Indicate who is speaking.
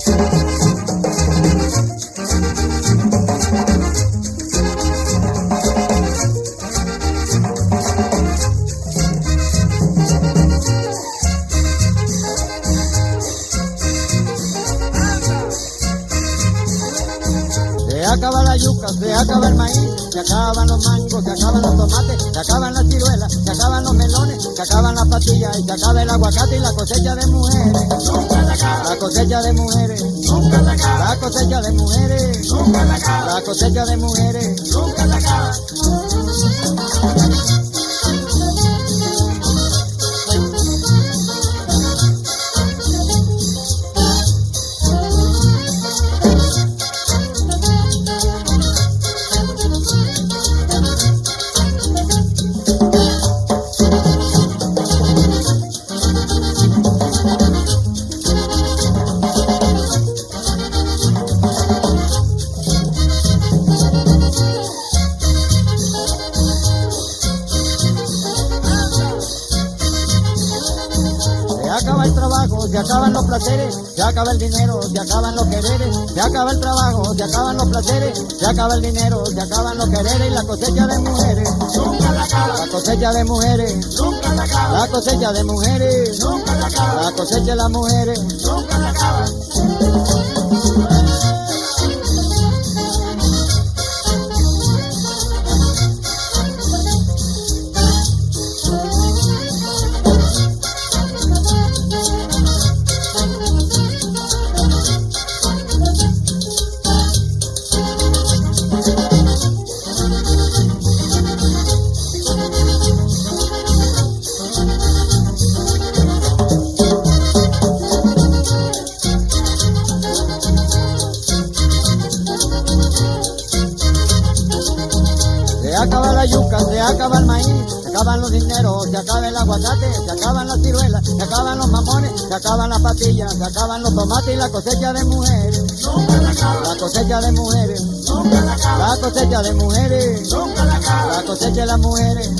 Speaker 1: Se acaba la yuca, se acaba el maíz, se acaban los mangos, se acaban los tomates, se acaban las ciruelas, se acaban los melones, se acaban las patillas y se acaba el aguacate y la cosecha de mujeres.
Speaker 2: Nunca se acaba.
Speaker 1: La cosecha de mujeres.
Speaker 2: Nunca se acaba.
Speaker 1: La cosecha de mujeres.
Speaker 2: Nunca se acaba.
Speaker 1: La cosecha de mujeres.
Speaker 2: Nunca se acaba.
Speaker 1: Se acaba el trabajo, se acaban los placeres, se acaba el dinero, se acaban los quereres, se acaba el trabajo, se acaban los placeres, se acaba el dinero, se acaban los quereres y la cosecha de mujeres.
Speaker 2: Nunca se acaba.
Speaker 1: La cosecha de mujeres.
Speaker 2: Nunca se acaba.
Speaker 1: La cosecha de mujeres.
Speaker 2: Nunca se acaba.
Speaker 1: La cosecha de las mujeres.
Speaker 2: Nunca se acaba.
Speaker 1: Se acaba la yuca, se acaba el maíz, se acaban los dineros, se acaba el aguacate, se acaban las ciruelas, se acaban los mamones, se acaban las patillas, se acaban los tomates y la cosecha de mujeres.
Speaker 2: Nunca se acaba.
Speaker 1: La cosecha de mujeres.
Speaker 2: Nunca se acaba.
Speaker 1: La cosecha de mujeres.
Speaker 2: Nunca se acaba.
Speaker 1: La cosecha de las mujeres.